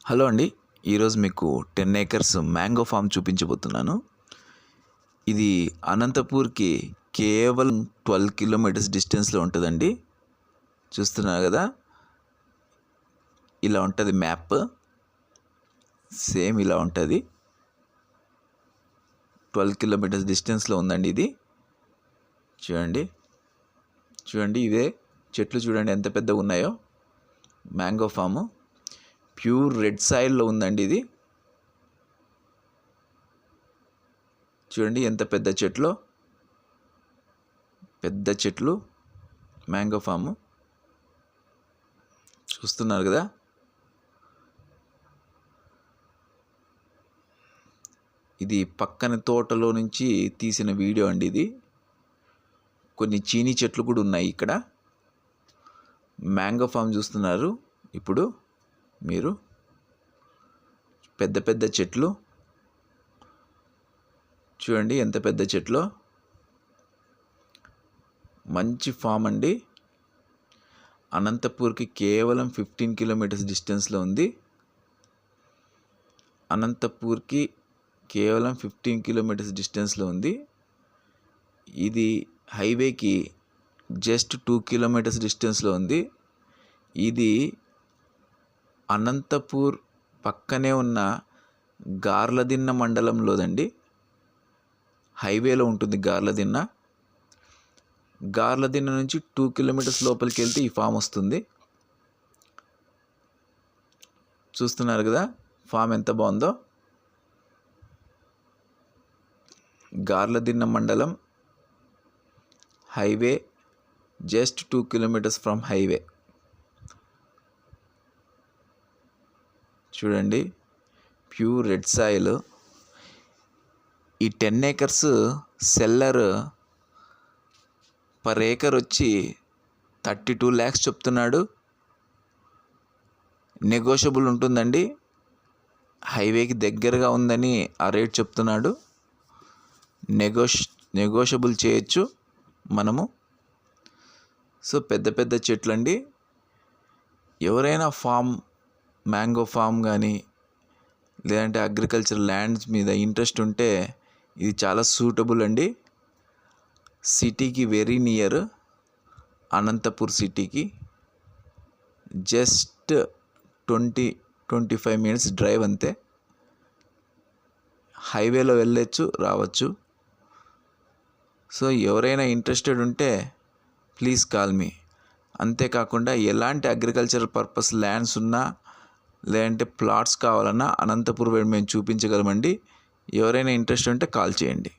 Hello అండి. ఈరోజు మీకు 10 ఏకర్స్ మ్యాంగో ఫామ్ చూపించబోతున్నాను. ఇది అనంతపూర్‌కి కేవలం 12 కిలోమీటర్స్ డిస్టెన్స్‌లో ఉంటదండి. చూస్తున్నారు గదా! ఇలా ఉంటది మ్యాప్. సేమ్ ఇలా ఉంటది. 12 కిలోమీటర్స్ డిస్టెన్స్‌లో ఉందండి ఇది. చూడండి ఇదే చెట్లు చూడండి ఎంత పెద్దగున్నాయో. Mango farm. ప్యూర్ రెడ్ సాయిల్‌లో ఉందండి ఇది. చూడండి ఎంత పెద్ద చెట్లు మ్యాంగో ఫాము. చూస్తున్నారు కదా. ఇది పక్కన తోటలో నుంచి తీసిన వీడియో అండి ఇది. కొన్ని చీనీ చెట్లు కూడా ఉన్నాయి ఇక్కడ. మ్యాంగో ఫామ్ చూస్తున్నారు ఇప్పుడు మీరు. పెద్ద చెట్లు చూడండి ఎంత పెద్ద చెట్లో. మంచి ఫామ్ అండి. అనంతపూర్కి కేవలం 15 కిలోమీటర్స్ డిస్టెన్స్లో ఉంది. అనంతపూర్కి కేవలం 15 కిలోమీటర్స్ డిస్టెన్స్లో ఉంది. ఇది హైవేకి జస్ట్ 2 కిలోమీటర్స్ డిస్టెన్స్లో ఉంది. ఇది అనంతపూర్ పక్కనే ఉన్న గార్లదిన్న మండలంలోదండి. హైవేలో ఉంటుంది గార్లదిన్న నుంచి 2 కిలోమీటర్స్ లోపలికి వెళ్తే ఈ ఫామ్ వస్తుంది. చూస్తున్నారు కదా ఫామ్ ఎంత బాగుందో. గార్లదిన్న మండలం, highway, just 2 kilometres from highway. చూడండి ప్యూర్ రెడ్ సాయిల్. ఈ 10 ఏకర్స్ సెల్లర్ పర్ ఏకర్ వచ్చి 32 lakhs చెప్తున్నాడు. నెగోషియబుల్ ఉంటుందండి. హైవేకి దగ్గరగా ఉందని ఆ రేట్ చెప్తున్నాడు. నెగోషియబుల్ చేయొచ్చు మనము. సో పెద్ద చెట్లు అండి. ఎవరైనా మ్యాంగో ఫామ్ కానీ లేదంటే అగ్రికల్చర్ ల్యాండ్స్ మీద ఇంట్రెస్ట్ ఉంటే ఇది చాలా సూటబుల్ అండి. సిటీకి వెరీ నియర్. అనంతపూర్ సిటీకి జస్ట్ 20-25 minutes డ్రైవ్ అంతే. హైవేలో వెళ్ళొచ్చు రావచ్చు. సో ఎవరైనా ఇంట్రెస్టెడ్ ఉంటే ప్లీజ్ కాల్ మీ. అంతేకాకుండా ఎలాంటి అగ్రికల్చర్ పర్పస్ ల్యాండ్స్ ఉన్నా లేదంటే ప్లాట్స్ కావాలన్నా అనంతపూర్ మేము చూపించగలమండి. ఎవరైనా ఇంట్రెస్ట్ ఉంటే కాల్ చేయండి.